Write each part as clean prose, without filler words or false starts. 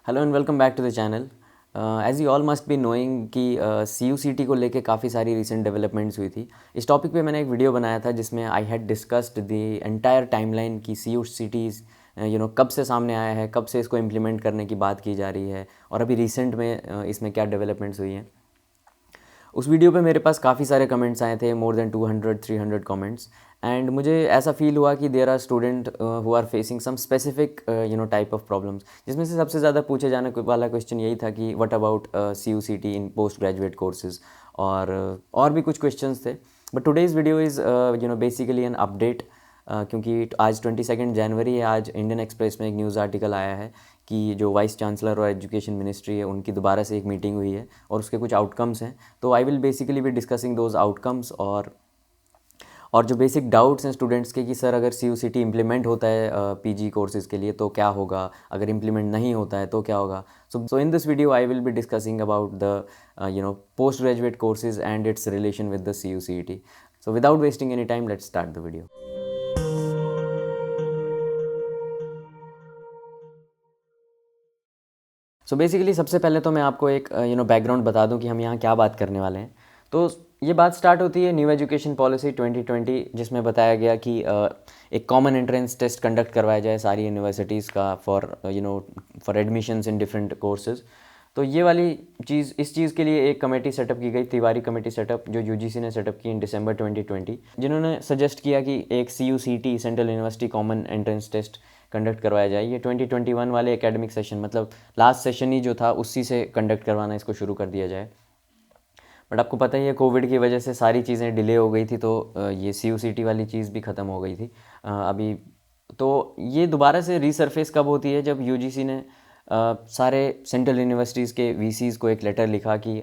Hello and welcome back to the channel. As you all must be knowing कि C U C T को लेके काफ़ी सारी recent developments हुई थी। इस टॉपिक पे मैंने एक वीडियो बनाया था जिसमें I had discussed the entire timeline की सी यू सी टीज़ कब से सामने आया है, कब से इसको इम्प्लीमेंट करने की बात की जा रही है और अभी रिसेंट में इसमें क्या डेवलपमेंट्स हुई हैं। उस वीडियो पे मेरे पास काफ़ी सारे कमेंट्स आए थे, मोर देन 200-300 कमेंट्स। एंड मुझे ऐसा फील हुआ कि there are student who are facing some specific type of problems, जिसमें से सबसे ज़्यादा पूछे जाने वाला क्वेश्चन यही था कि what about C U C T in post graduate courses, और भी कुछ क्वेश्चंस थे। But today's video is basically an update, क्योंकि आज 22 जनवरी है। आज इंडियन एक्सप्रेस में एक न्यूज़ आर्टिकल आया है कि जो वाइस चांसलर और एजुकेशन मिनिस्ट्री है उनकी दोबारा से एक मीटिंग हुई है और उसके कुछ आउटकम्स हैं। तो I will basically be discussing those outcomes और जो बेसिक डाउट्स हैं स्टूडेंट्स के कि सर अगर सी यू सी टी इम्प्लीमेंट होता है पी जी कोर्सेज़ के लिए तो क्या होगा, अगर इम्प्लीमेंट नहीं होता है तो क्या होगा। So in this video I will be discussing about the post graduate courses and its relation with the C U C T. So without wasting any time, let's start the video. So basically सबसे पहले तो मैं आपको एक background बता दूं कि हम यहाँ क्या बात करने वाले हैं। तो ये बात स्टार्ट होती है न्यू एजुकेशन पॉलिसी 2020, जिसमें बताया गया कि एक कॉमन एंट्रेंस टेस्ट कंडक्ट करवाया जाए सारी यूनिवर्सिटीज़ का for admissions in different courses. तो ये वाली चीज़, इस चीज़ के लिए एक कमेटी सेटअप की गई, तिवारी कमेटी सेटअप, जो यूजीसी ने सेटअप की इन दिसंबर 2020, जिन्होंने सजेस्ट किया कि एक CUCT central university common entrance test conduct करवाया जाए। ये 2021 वाले एकेडमिक सेशन, मतलब लास्ट सेशन ही जो था उसी से कंडक्ट करवाना इसको शुरू कर दिया जाए। बट आपको पता ही है कोविड की वजह से सारी चीज़ें डिले हो गई थी, तो ये CUCT वाली चीज़ भी ख़त्म हो गई थी अभी। तो ये दोबारा से रीसरफेस कब होती है, जब यूजीसी ने सारे सेंट्रल यूनिवर्सिटीज़ के वीसीज़ को एक लेटर लिखा कि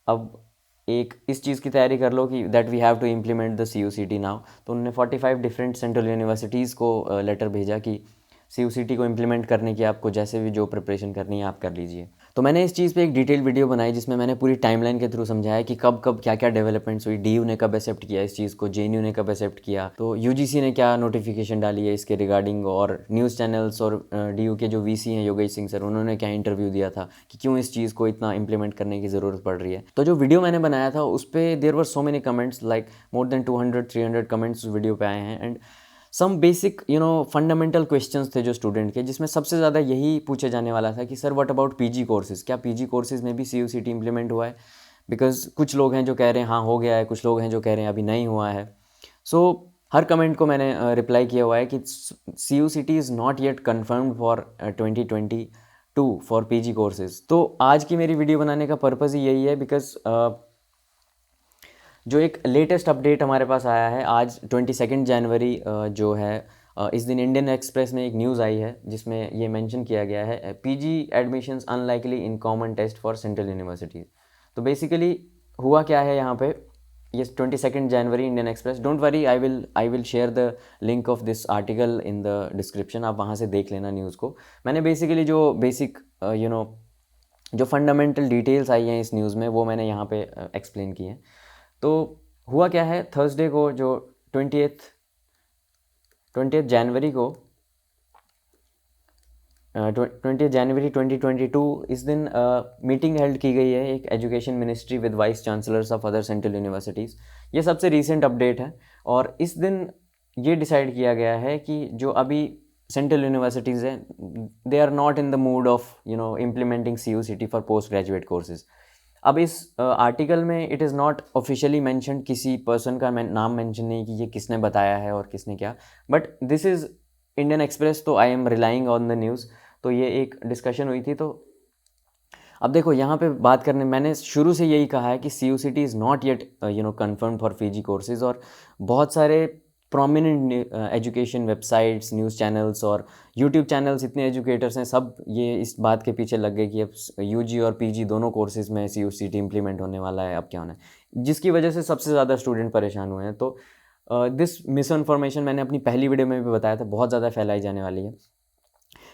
अब एक इस चीज़ की तैयारी कर लो कि that we have to implement the CUCT now. तो उन्होंने 45 डिफरेंट सेंट्रल यूनिवर्सिटीज़ को लेटर भेजा कि CUCT को इम्प्लीमेंट करने की आपको जैसे भी जो प्रिपरेशन करनी है आप कर लीजिए। तो मैंने इस चीज़ पे एक डिटेल वीडियो बनाई जिसमें मैंने पूरी टाइमलाइन के थ्रू समझाया कि कब कब क्या क्या डेवलपमेंट्स हुई, DU ने कब एक्सेप्ट किया इस चीज़ को, JNU ने कब एक्सेप्ट किया, तो UGC ने क्या नोटिफिकेशन डाली है इसके रिगार्डिंग, और न्यूज़ चैनल्स और DU के जो VC हैं योगेश सिंह सर, उन्होंने क्या इंटरव्यू दिया था कि क्यों इस चीज़ को इतना इंप्लीमेंट करने की ज़रूरत पड़ रही है। तो जो वीडियो मैंने बनाया था उस पर there were so many comments, like more than 200-300 comments video पे आए हैं। And some basic fundamental questions थे जो स्टूडेंट के, जिसमें सबसे ज़्यादा यही पूछे जाने वाला था कि sir what about PG courses, क्या पीजी कोर्सेज में भी CUCT इम्प्लीमेंट हुआ है। बिकॉज कुछ लोग हैं जो कह रहे हैं हाँ हो गया है, कुछ लोग हैं जो कह रहे हैं अभी नहीं हुआ है। सो हर कमेंट को मैंने रिप्लाई किया हुआ है कि CUCT is not yet confirmed for 2022 for PG courses. तो आज की मेरी वीडियो बनाने का पर्पज़ ही यही है, बिकॉज जो एक लेटेस्ट अपडेट हमारे पास आया है आज 22 जनवरी जो है, इस दिन इंडियन एक्सप्रेस में एक न्यूज़ आई है जिसमें ये मेंशन किया गया है PG admissions unlikely in common test for central universities. तो बेसिकली हुआ क्या है यहाँ पे, ये 22 जनवरी Indian Express, don't worry, I will share the link of this article in the description, आप वहाँ से देख लेना न्यूज़ को। मैंने बेसिकली जो बेसिक जो फंडामेंटल डिटेल्स आई हैं इस न्यूज़ में वो मैंने यहाँ पे एक्सप्लेन की हैं। तो हुआ क्या है, थर्सडे को जो 20 जनवरी को 20 जनवरी 2022, इस दिन मीटिंग हेल्ड की गई है एक education ministry with vice chancellors of other central universities. ये सबसे रीसेंट अपडेट है और इस दिन ये डिसाइड किया गया है कि जो अभी सेंट्रल यूनिवर्सिटीज़ हैं, they are not in the mood of implementing CUCT for post graduate courses. अब इस आर्टिकल में it is not officially mentioned, किसी पर्सन का नाम मेंशन नहीं कि ये किसने बताया है और किसने क्या, but this is Indian Express, तो I am relying on the news. तो ये एक डिस्कशन हुई थी। तो अब देखो यहाँ पे बात करने, मैंने शुरू से यही कहा है कि CUCT is not yet confirmed for PG courses, और बहुत सारे prominent education websites, news channels और यूट्यूब चैनल्स, इतने एजुकेटर्स हैं, सब ये इस बात के पीछे लग गए कि अब UG और PG दोनों कोर्सेज में CUCT इम्प्लीमेंट होने वाला है, अब क्या होना है, जिसकी वजह से सबसे ज़्यादा स्टूडेंट परेशान हुए हैं। तो दिस मिस इन्फॉर्मेशन मैंने अपनी पहली वीडियो में भी बताया था, बहुत ज़्यादा फैलाई जाने वाली है,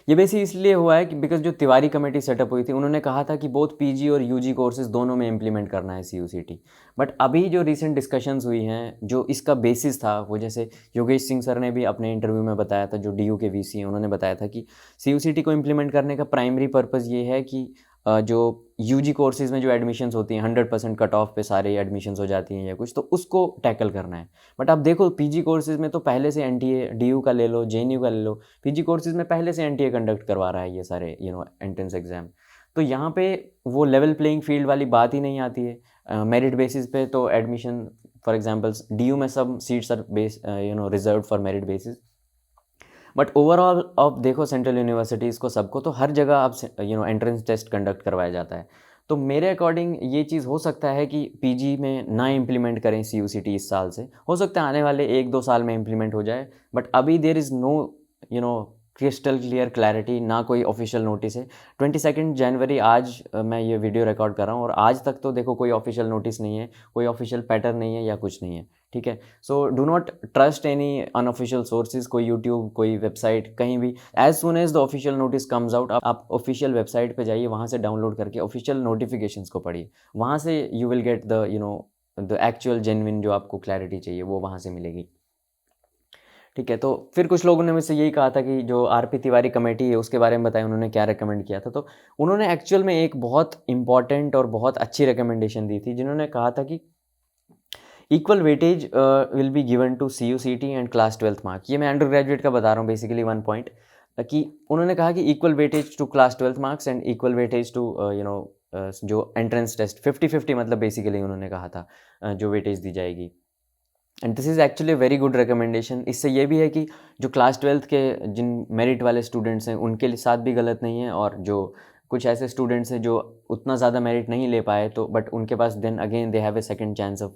ये बेसिकली इसलिए हुआ है कि बिकॉज जो तिवारी कमेटी सेटअप हुई थी उन्होंने कहा था कि बोथ पीजी और यूजी कोर्सेज दोनों में इम्प्लीमेंट करना है सीयूसीटी। बट अभी जो रिसेंट डिस्कशंस हुई हैं, जो इसका बेसिस था वो, जैसे योगेश सिंह सर ने भी अपने इंटरव्यू में बताया था, जो डीयू के वीसी हैं, उन्होंने बताया था कि सीयूसीटी को इम्प्लीमेंट करने का प्राइमरी पर्पज़ ये है कि जो यूजी कोर्सेज में जो एडमिशन्स होती हैं 100% कट ऑफ पे सारे एडमिशन्स हो जाती हैं या कुछ, तो उसको टैकल करना है। बट अब देखो पीजी कोर्सेज में तो पहले से एनटीए, डीयू का ले लो, जेएनयू का ले लो, पीजी कोर्सेज में पहले से एनटीए कंडक्ट करवा रहा है ये सारे एंट्रेंस एग्जाम। तो यहाँ पे वो लेवल प्लेइंग फील्ड वाली बात ही नहीं आती है। मेरिट बेसिस पे तो एडमिशन, फॉर एग्जांपल डीयू में सब seats are base reserve for merit basis, but overall अब देखो सेंट्रल यूनिवर्सिटीज़ को सबको तो हर जगह अब एंट्रेंस टेस्ट कंडक्ट करवाया जाता है। तो मेरे अकॉर्डिंग ये चीज़ हो सकता है कि पीजी में ना इम्प्लीमेंट करें सीयूसीटी इस साल से, हो सकता है आने वाले 1-2 साल में इम्प्लीमेंट हो जाए, बट अभी there is no crystal clear clarity, ना कोई ऑफिशियल नोटिस है। 22 जनवरी आज मैं ये वीडियो रिकॉर्ड कर रहा हूँ और आज तक तो देखो कोई ऑफिशियल नोटिस नहीं है, कोई ऑफिशियल पैटर्न नहीं है या कुछ नहीं है, ठीक है। So do not trust any unofficial sources, कोई यूट्यूब, कोई वेबसाइट, कहीं भी। As soon as the official notice comes out, आप ऑफिशियल वेबसाइट पे जाइए, वहाँ से डाउनलोड करके ऑफिशियल नोटिफिकेशंस को पढ़िए, वहाँ से you will get the actual genuine जो आपको क्लैरिटी चाहिए वो वहाँ से मिलेगी, ठीक है। तो फिर कुछ लोगों ने मुझसे यही कहा था कि जो आरपी तिवारी कमेटी है उसके बारे में बताएं, उन्होंने क्या रिकमेंड किया था। तो उन्होंने एक्चुअल में एक बहुत इंपॉर्टेंट और बहुत अच्छी रिकमेंडेशन दी थी, जिन्होंने कहा था कि equal weightage will be given to CUCT and class 12th mark. ये मैं अंडर ग्रेजुएट का बता रहा हूँ बेसिकली 1 पॉइंट, कि उन्होंने कहा कि equal weightage to class 12th marks and equal weightage to जो एंट्रेंस टेस्ट 50-50, मतलब बेसिकली उन्होंने कहा था जो वेटेज दी जाएगी। And this is actually very good recommendation. इससे ये भी है कि जो क्लास 12th के जिन मेरिट वाले स्टूडेंट्स हैं उनके लिए साथ भी गलत नहीं है, और जो कुछ ऐसे स्टूडेंट्स हैं जो उतना ज़्यादा मेरिट नहीं ले पाए, तो बट उनके पास then again they have a second chance of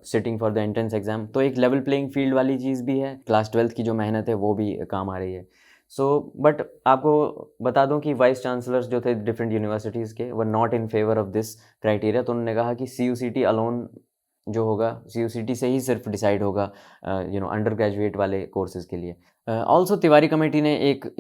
sitting for the entrance exam. तो एक लेवल प्लेइंग फील्ड वाली चीज़ भी है, क्लास 12th की जो मेहनत है वो भी काम आ रही है। सो बट आपको बता दूं कि वाइस चांसलर्स जो थे डिफरेंट यूनिवर्सिटीज़ के, were not in favour of this criteria. तो उन्होंने कहा कि CUCT अलोन जो होगा, CUCT से ही सिर्फ डिसाइड होगा अंडर ग्रेजुएट वाले कोर्सेज़ के लिए। ऑल्सो तिवारी कमेटी ने एक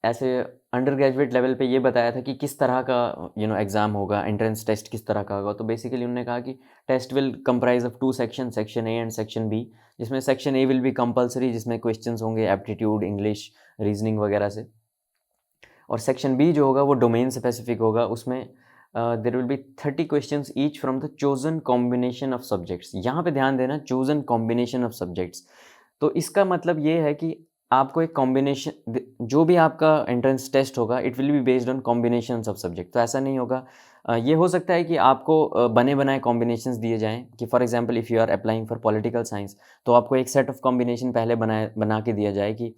ऐसे अंडर ग्रेजुएट लेवल पे ये बताया था कि किस तरह का एग्ज़ाम होगा, एंट्रेंस टेस्ट किस तरह का होगा। तो बेसिकली उन्होंने कहा कि test will comprise of 2 section, section A and section B, जिसमें section A will be compulsory, जिसमें क्वेश्चंस होंगे एप्टीट्यूड, इंग्लिश, रीजनिंग वगैरह से, और सेक्शन बी जो होगा वो डोमेन स्पेसिफिक होगा। उसमें there will be 30 questions each from the chosen combination of subjects. यहाँ पे ध्यान देना, चोजन कॉम्बिनेशन ऑफ सब्जेक्ट्स। तो इसका मतलब ये है कि आपको एक कॉम्बिनेशन, जो भी आपका एंट्रेंस टेस्ट होगा it will be based on combinations of subject. तो ऐसा नहीं होगा, ये हो सकता है कि आपको बने बनाए कॉम्बिनेशंस दिए जाएं, कि for example if you are applying for political science, तो आपको एक सेट ऑफ कॉम्बिनेशन पहले बना के दिया जाए कि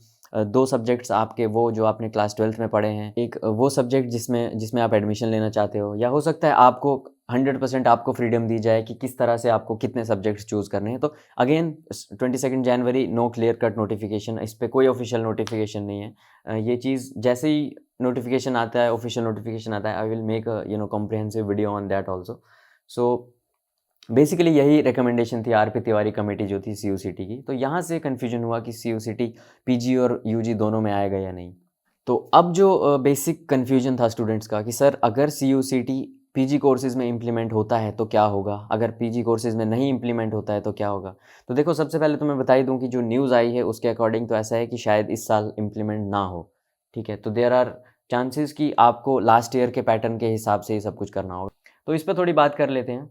2 सब्जेक्ट्स आपके वो जो आपने क्लास 12th में पढ़े हैं, एक वो सब्जेक्ट जिसमें जिसमें आप एडमिशन लेना चाहते हो, या हो सकता है आपको 100% आपको फ्रीडम दी जाए कि किस तरह से आपको कितने सब्जेक्ट्स चूज़ करने हैं। तो अगेन 22 जनवरी नो क्लियर कट नोटिफिकेशन, इस पर कोई ऑफिशियल नोटिफिकेशन नहीं है। ये चीज़ जैसे ही नोटिफिकेशन आता है, ऑफिशियल नोटिफिकेशन आता है, I will make comprehensive video on that also. So basically यही रिकमेंडेशन थी आरपी तिवारी कमेटी जो थी CUCT की। तो यहाँ से कन्फ्यूजन हुआ कि CUCT पीजी और यूजी दोनों में आएगा या नहीं। तो अब जो बेसिक कन्फ्यूजन था स्टूडेंट्स का कि सर अगर CUCT पीजी कोर्सेज़ में इम्प्लीमेंट होता है तो क्या होगा, अगर पीजी कोर्सेज़ में नहीं इम्प्लीमेंट होता है तो क्या होगा। तो देखो सबसे पहले तो मैं बता ही दूँ कि जो न्यूज़ आई है उसके अकॉर्डिंग तो ऐसा है कि शायद इस साल इम्प्लीमेंट ना हो, ठीक है। तो देयर आर चांसेस कि आपको लास्ट ईयर के पैटर्न के हिसाब से ही सब कुछ करना होगा। तो इस पर थोड़ी बात कर लेते हैं।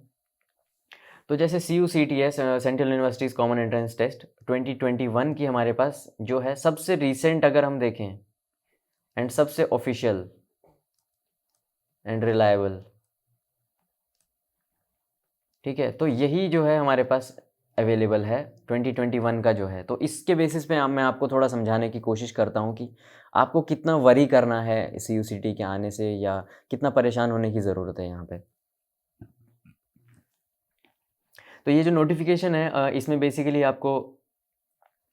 तो जैसे CUCT है, central universities common entrance test 2021 की हमारे पास जो है सबसे रीसेंट अगर हम देखें एंड सबसे ऑफिशियल एंड रिलायबल, ठीक है। तो यही जो है हमारे पास अवेलेबल है 2021 का जो है। तो इसके बेसिस पे मैं आपको थोड़ा समझाने की कोशिश करता हूँ कि आपको कितना वरी करना है CUCT के आने से, या कितना परेशान होने की ज़रूरत है यहाँ पे। तो ये जो नोटिफिकेशन है इसमें बेसिकली आपको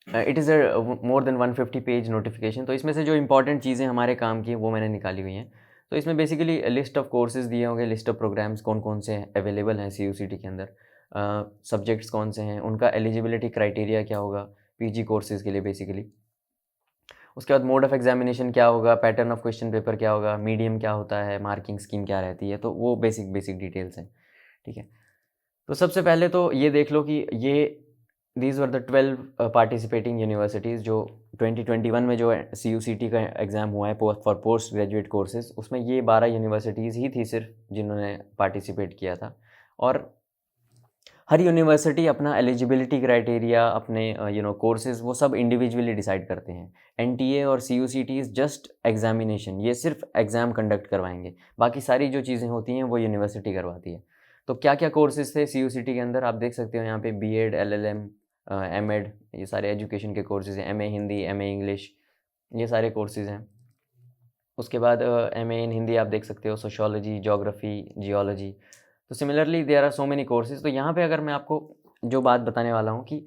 it is a more than 150 page notification. तो इसमें से जो इंपॉर्टेंट चीज़ें हमारे काम की वो मैंने निकाली हुई हैं। तो इसमें बेसिकली लिस्ट ऑफ कोर्सेज दिए होंगे, लिस्ट ऑफ प्रोग्राम्स कौन कौन से अवेलेबल हैं CUCT के अंदर, सब्जेक्ट्स कौन से हैं, उनका एलिजिबिलिटी क्राइटेरिया क्या होगा पीजी कोर्सेज़ के लिए बेसिकली, उसके बाद मोड ऑफ एग्जामिनेशन क्या होगा, पैटर्न ऑफ क्वेश्चन पेपर क्या होगा, मीडियम क्या होता है, मार्किंग स्कीम क्या रहती है, तो वो बेसिक डिटेल्स हैं, ठीक है। तो सबसे पहले तो ये देख लो कि ये these were the 12 participating universities जो 2021 में जो CUCT का एग्ज़ाम हुआ है फॉर पोस्ट ग्रेजुएट कोर्सेज, उसमें ये 12 यूनिवर्सिटीज़ ही थी सिर्फ जिन्होंने पार्टिसिपेट किया था। और हर यूनिवर्सिटी अपना एलिजिबिलिटी क्राइटेरिया, अपने कोर्सेज वो सब इंडिविजुअली डिसाइड करते हैं। NTA और CUCT इज़ जस्ट एग्जामिनेशन, ये सिर्फ एग्ज़ाम कंडक्ट करवाएंगे, बाकी सारी जो चीज़ें होती हैं वो यूनिवर्सिटी करवाती है। तो क्या क्या कोर्सेज थे CUCT के अंदर, आप देख सकते हो यहाँ पे B.Ed, LLM, M.Ed, ये सारे एजुकेशन के कोर्सेज हैं। MA हिंदी, MA इंग्लिश, ये सारे कोर्सेज हैं। उसके बाद MA इन हिंदी आप देख सकते हो, सोशियोलॉजी, ज्योग्राफी, जियोलॉजी। तो similarly there are so many courses. तो यहाँ पे अगर मैं आपको जो बात बताने वाला हूँ कि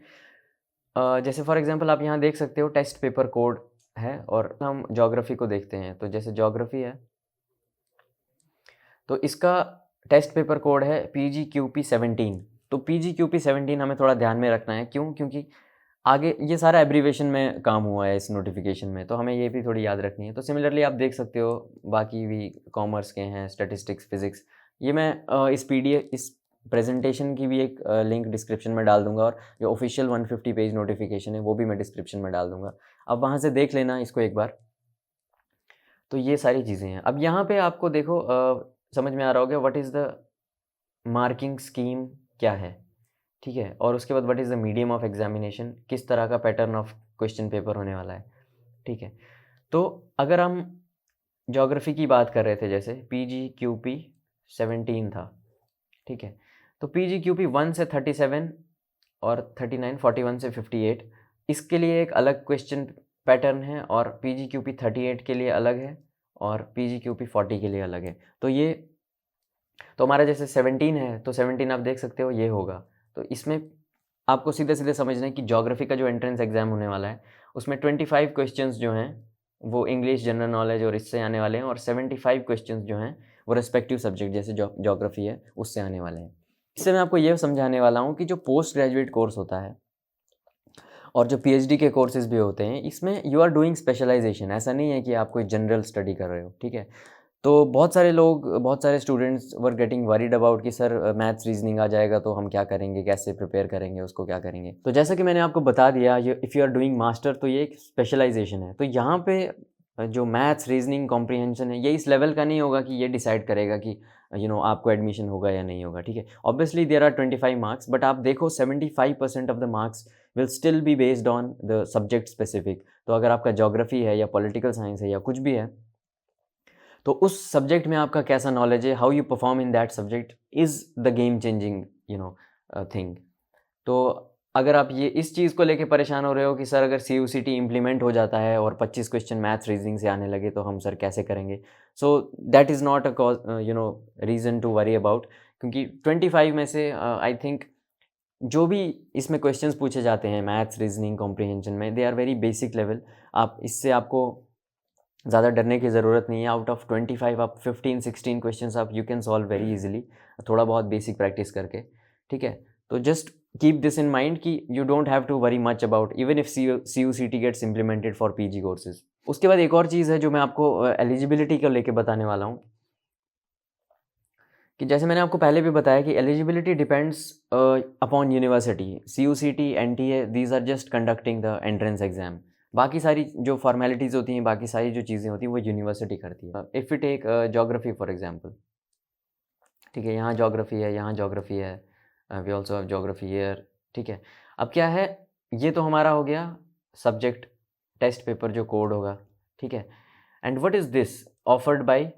जैसे फॉर एग्जांपल आप यहाँ देख सकते हो टेस्ट पेपर कोड है, और हम ज्योग्राफी को देखते हैं। तो जैसे ज्योग्राफी है तो इसका टेस्ट पेपर कोड है PGQP17। तो PGQP17 हमें थोड़ा ध्यान में रखना है, क्यों? क्योंकि आगे ये सारा एब्रीवेशन में काम हुआ है इस नोटिफिकेशन में, तो हमें ये भी थोड़ी याद रखनी है। तो सिमिलरली आप देख सकते हो बाकी भी कॉमर्स के हैं, स्टैटिस्टिक्स, फिजिक्स। ये मैं इस प्रेजेंटेशन की भी एक लिंक डिस्क्रिप्शन में डाल दूंगा, और जो ऑफिशियल 150 पेज नोटिफिकेशन है वो भी मैं डिस्क्रिप्शन में डाल दूंगा। अब वहाँ से देख लेना इसको एक बार। तो ये सारी चीज़ें हैं। अब यहाँ पे आपको देखो समझ में आ रहा होगा what is the marking scheme क्या है, ठीक है। और उसके बाद what is the medium of examination, किस तरह का पैटर्न ऑफ क्वेश्चन पेपर होने वाला है, ठीक है। तो अगर हम ज्योग्राफी की बात कर रहे थे, जैसे PGQP17 था, ठीक है। तो PGQP1 से 37 और 39, 41 से 58, इसके लिए एक अलग क्वेश्चन पैटर्न है, और PGQP38 के लिए अलग है, और PGQP40 के लिए अलग है। तो हमारा जैसे 17 है, तो 17 आप देख सकते हो ये होगा। तो इसमें आपको सीधे सीधे समझना है कि ज्योग्राफी का जो एंट्रेंस एग्जाम होने वाला है उसमें 25 क्वेश्चंस जो हैं वो इंग्लिश, जनरल नॉलेज और इससे आने वाले हैं, और 75 क्वेश्चंस जो हैं वो रेस्पेक्टिव सब्जेक्ट जैसे ज्योग्राफी है उससे आने वाले हैं। इससे मैं आपको ये समझाने वाला हूँ कि जो पोस्ट ग्रेजुएट कोर्स होता है और जो PhD के कोर्सेज भी होते हैं, इसमें यू आर डूइंग स्पेशलाइजेशन। ऐसा नहीं है कि आप कोई जनरल स्टडी कर रहे हो, ठीक है। तो बहुत सारे students were getting worried about कि सर मैथ्स रीजनिंग आ जाएगा तो हम क्या करेंगे, कैसे प्रिपेयर करेंगे, उसको क्या करेंगे। तो जैसा कि मैंने आपको बता दिया, if you are doing master तो ये एक स्पेशलाइजेशन है। तो यहाँ पे जो मैथ्स, रीजनिंग, कॉम्प्रीहेंशन है, ये इस लेवल का नहीं होगा कि ये डिसाइड करेगा कि आपको एडमिशन होगा या नहीं होगा, ठीक है। Obviously there are 25 marks, but आप देखो 75% of the marks will still be based on the subject specific. तो अगर आपका ज्योग्राफी है या पॉलिटिकल साइंस है या कुछ भी है, तो उस सब्जेक्ट में आपका कैसा नॉलेज है, how you perform in that subject is the game changing thing. तो अगर आप ये इस चीज़ को लेके परेशान हो रहे हो कि सर अगर CUCT इम्प्लीमेंट हो जाता है और 25 क्वेश्चन मैथ्स रीजनिंग से आने लगे तो हम सर कैसे करेंगे, so that is not a cause reason to worry about. क्योंकि 25 में से आई थिंक जो भी इसमें क्वेश्चंस पूछे जाते हैं मैथ्स, रीजनिंग, कॉम्प्रीहेंशन में, they are very basic level. आपको ज़्यादा डरने की ज़रूरत नहीं है। आउट ऑफ 25 आप 15-16 क्वेश्चंस आप you can solve very easily, थोड़ा बहुत बेसिक प्रैक्टिस करके, ठीक है। तो just keep this in mind कि you don't have to worry much about even if CUCT gets implemented for PG courses. उसके बाद एक और चीज़ है जो मैं आपको एलिजिबिलिटी को लेके बताने वाला हूँ, कि जैसे मैंने आपको पहले भी बताया कि eligibility depends upon university. CUCT, NTA, these are just conducting the entrance exam. बाकी सारी जो फॉर्मेलिटीज़ होती हैं, बाकी सारी जो चीज़ें होती हैं वो यूनिवर्सिटी करती है। If you take geography for example, ठीक है, यहाँ ज्योग्राफी है, यहाँ ज्योग्राफी है, we also have geography here, ठीक है। अब क्या है, ये तो हमारा हो गया सब्जेक्ट टेस्ट पेपर जो कोड होगा, ठीक है। And what is this offered by,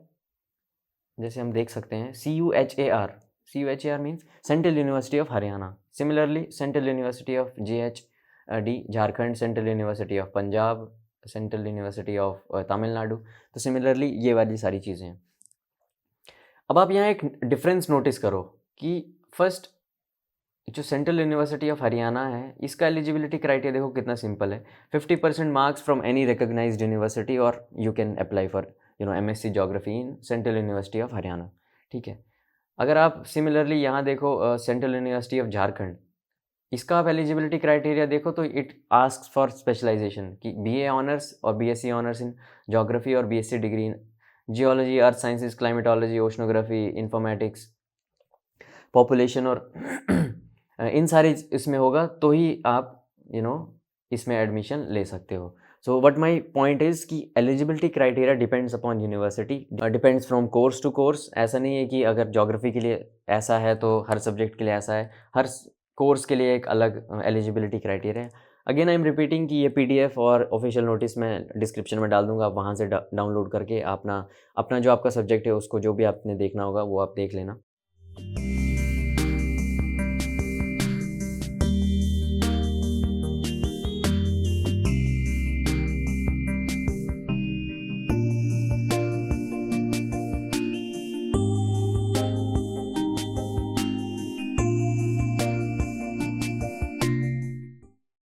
जैसे हम देख सकते हैं CUHAR means central university of Haryana. Similarly central university of JHD Jharkhand, central university of Punjab, central university of Tamil Nadu. तो सिमिलरली ये वाली सारी चीज़ें हैं। अब आप यहाँ एक डिफरेंस नोटिस करो कि फर्स्ट जो सेंट्रल यूनिवर्सिटी ऑफ हरियाणा है, इसका एलिजिबिलिटी क्राइटेरिया देखो कितना सिंपल है। 50% marks from any recognised university और you can apply for MSc geography in central university of Haryana, ठीक है। अगर आप सिमिलरली यहाँ देखो सेंट्रल यूनिवर्सिटी ऑफ झारखंड, इसका आप एलिजिबिलिटी क्राइटेरिया देखो तो इट आस्क्स फॉर स्पेशलाइजेशन कि बीए ऑनर्स और बीएससी ऑनर्स इन ज्योग्राफी और BSc degree in geology, earth sciences, climatology, oceanography, informatics, population और इन सारी इसमें होगा तो ही आप इसमें एडमिशन ले सकते हो। So what my point is कि eligibility criteria depends upon university, depends from course to course. ऐसा नहीं है कि अगर ज्योग्राफी के लिए ऐसा है तो हर सब्जेक्ट के लिए ऐसा है, हर कोर्स के लिए एक अलग एलिजिबिलिटी क्राइटेरिया है। अगेन आई एम रिपीटिंग कि ये पीडीएफ और ऑफिशियल नोटिस मैं डिस्क्रिप्शन में डाल दूंगा, आप वहाँ से डाउनलोड करके अपना अपना जो आपका सब्जेक्ट है उसको जो भी आपने देखना होगा वो आप देख लेना।